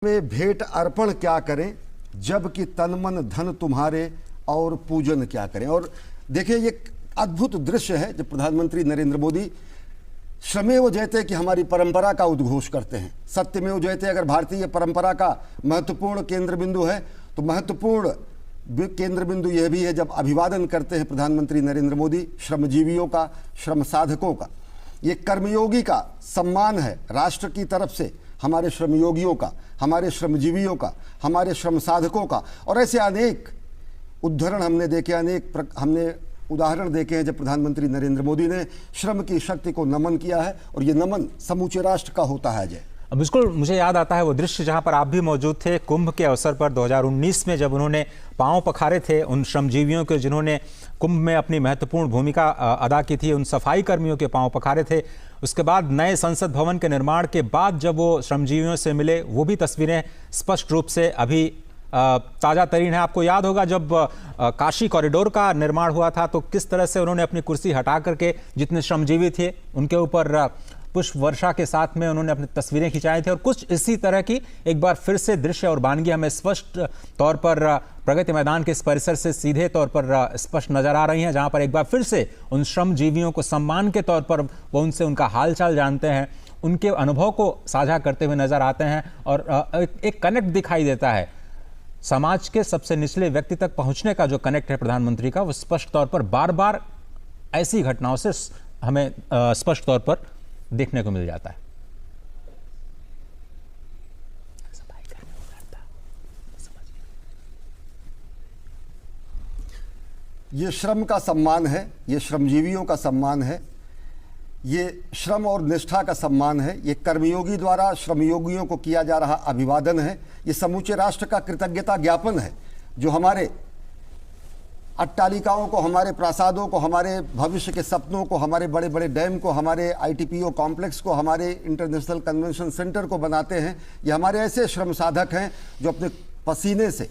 में भेंट अर्पण क्या करें, जबकि तन मन धन तुम्हारे और पूजन क्या करें। और देखिए ये अद्भुत दृश्य है जब प्रधानमंत्री नरेंद्र मोदी श्रमेव जयते की हमारी परंपरा का उद्घोष करते हैं। सत्यमेव जयते अगर भारतीय परंपरा का महत्वपूर्ण केंद्र बिंदु है तो महत्वपूर्ण केंद्र बिंदु यह भी है जब अभिवादन करते हैं प्रधानमंत्री नरेंद्र मोदी श्रमजीवियों का, श्रम साधकों का। ये कर्मयोगी का सम्मान है राष्ट्र की तरफ से, हमारे श्रमयोगियों का, हमारे श्रमजीवियों का, हमारे श्रम साधकों का। और ऐसे अनेक उदाहरण हमने देखे, हमने उदाहरण देखे हैं जब प्रधानमंत्री नरेंद्र मोदी ने श्रम की शक्ति को नमन किया है, और ये नमन समूचे राष्ट्र का होता है। अजय, बिल्कुल मुझे याद आता है वो दृश्य जहां पर आप भी मौजूद थे कुंभ के अवसर पर 2019 में, जब उन्होंने पांव पखारे थे उन श्रमजीवियों के जिन्होंने कुंभ में अपनी महत्वपूर्ण भूमिका अदा की थी, उन सफाई कर्मियों के पांव पखारे थे। उसके बाद नए संसद भवन के निर्माण के बाद जब वो श्रमजीवियों से मिले, वो भी तस्वीरें स्पष्ट रूप से अभी ताज़ा तरीन है। आपको याद होगा जब काशी कॉरिडोर का निर्माण हुआ था तो किस तरह से उन्होंने अपनी कुर्सी हटा करके जितने श्रमजीवी थे उनके ऊपर पुष्प वर्षा के साथ में उन्होंने अपनी तस्वीरें खिंचाई थी। और कुछ इसी तरह की एक बार फिर से दृश्य और वानगी हमें स्पष्ट तौर पर प्रगति मैदान के इस परिसर से सीधे तौर पर स्पष्ट नजर आ रही हैं, जहां पर एक बार फिर से उन श्रमजीवियों को सम्मान के तौर पर वो उनसे उनका हालचाल जानते हैं, उनके अनुभव को साझा करते हुए नजर आते हैं। और एक कनेक्ट दिखाई देता है समाज के सबसे निचले व्यक्ति तक पहुंचने का जो कनेक्ट है प्रधानमंत्री का, वो स्पष्ट तौर पर बार बार ऐसी घटनाओं से हमें स्पष्ट तौर पर देखने को मिल जाता है। ये श्रम का सम्मान है, ये श्रमजीवियों का सम्मान है, ये श्रम और निष्ठा का सम्मान है, ये कर्मयोगी द्वारा श्रमयोगियों को किया जा रहा अभिवादन है, ये समूचे राष्ट्र का कृतज्ञता ज्ञापन है जो हमारे अट्टालिकाओं को, हमारे प्रासादों को, हमारे भविष्य के सपनों को, हमारे बड़े बड़े डैम को, हमारे ITPO कॉम्प्लेक्स को, हमारे इंटरनेशनल कन्वेंशन सेंटर को बनाते हैं। ये हमारे ऐसे श्रम साधक हैं जो अपने पसीने से,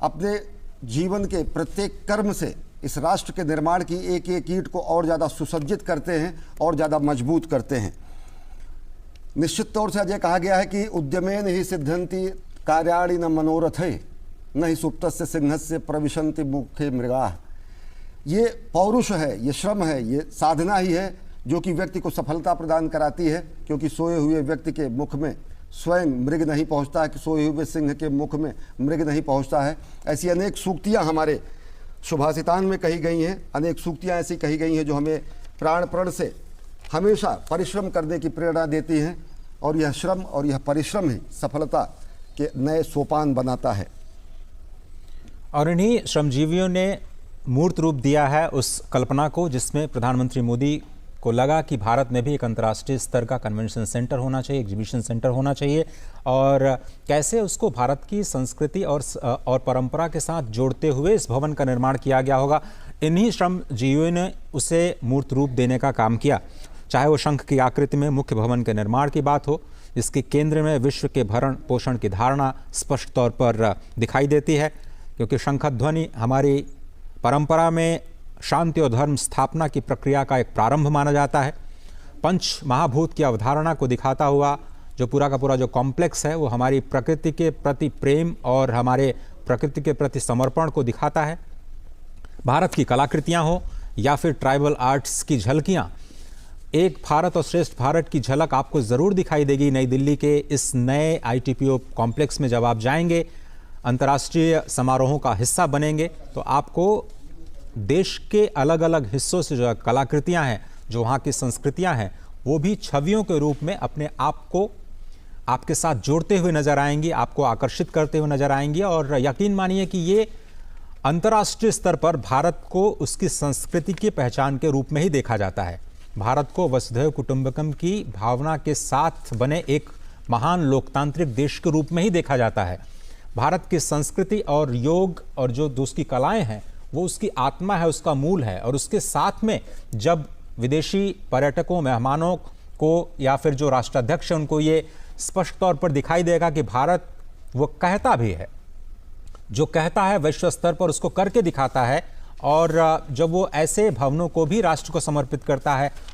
अपने जीवन के प्रत्येक कर्म से इस राष्ट्र के निर्माण की एक एक ईंट को और ज़्यादा सुसज्जित करते हैं और ज़्यादा मजबूत करते हैं। निश्चित तौर से अजय कहा गया है कि उद्यमेन ही सिद्धंति कार्याणि न मनोरथे न ही सुप्तस्य सिंहस्य प्रविशन्ति मुखे मृगाः। ये पौरुष है, ये श्रम है, ये साधना ही है जो कि व्यक्ति को सफलता प्रदान कराती है, क्योंकि सोए हुए व्यक्ति के मुख में स्वयं मृग नहीं पहुंचता है, कि सोए हुए सिंह के मुख में मृग नहीं पहुंचता है। ऐसी अनेक सूक्तियां हमारे सुभाषितान में कही गई हैं, अनेक सूक्तियां ऐसी कही गई हैं जो हमें प्राण प्रण से हमेशा परिश्रम करने की प्रेरणा देती हैं। और यह श्रम और यह परिश्रम ही सफलता के नए सोपान बनाता है। और इन्हीं श्रमजीवियों ने मूर्त रूप दिया है उस कल्पना को जिसमें प्रधानमंत्री मोदी को लगा कि भारत में भी एक अंतर्राष्ट्रीय स्तर का कन्वेंशन सेंटर होना चाहिए, एग्जीबिशन सेंटर होना चाहिए, और कैसे उसको भारत की संस्कृति और परंपरा के साथ जोड़ते हुए इस भवन का निर्माण किया गया होगा। इन्हीं श्रमजीवियों ने उसे मूर्त रूप देने का काम किया। चाहे वो शंख की आकृति में मुख्य भवन के निर्माण की बात हो, जिसके केंद्र में विश्व के भरण पोषण की धारणा स्पष्ट तौर पर दिखाई देती है, क्योंकि शंखध्वनि हमारी परंपरा में शांति और धर्म स्थापना की प्रक्रिया का एक प्रारंभ माना जाता है। पंच महाभूत की अवधारणा को दिखाता हुआ जो पूरा का पूरा जो कॉम्प्लेक्स है वो हमारी प्रकृति के प्रति प्रेम और हमारे प्रकृति के प्रति समर्पण को दिखाता है। भारत की कलाकृतियाँ हो या फिर ट्राइबल आर्ट्स की झलकियाँ, एक भारत और श्रेष्ठ भारत की झलक आपको ज़रूर दिखाई देगी नई दिल्ली के इस नए ITPO कॉम्प्लेक्स में। जब आप जाएंगे, अंतर्राष्ट्रीय समारोहों का हिस्सा बनेंगे, तो आपको देश के अलग अलग हिस्सों से जो कलाकृतियां हैं, जो वहाँ की संस्कृतियां हैं, वो भी छवियों के रूप में अपने आप को आपके साथ जोड़ते हुए नजर आएंगी, आपको आकर्षित करते हुए नजर आएंगी। और यकीन मानिए कि ये अंतर्राष्ट्रीय स्तर पर भारत को उसकी संस्कृति की पहचान के रूप में ही देखा जाता है। भारत को वसुधैव कुटुंबकम की भावना के साथ बने एक महान लोकतांत्रिक देश के रूप में ही देखा जाता है। भारत की संस्कृति और योग और जो उसकी कलाएं हैं वो उसकी आत्मा है, उसका मूल है। और उसके साथ में जब विदेशी पर्यटकों, मेहमानों को या फिर जो राष्ट्राध्यक्ष हैं उनको ये स्पष्ट तौर पर दिखाई देगा कि भारत वो कहता भी है, जो कहता है वैश्विक स्तर पर उसको करके दिखाता है। और जब वो ऐसे भवनों को भी राष्ट्र को समर्पित करता है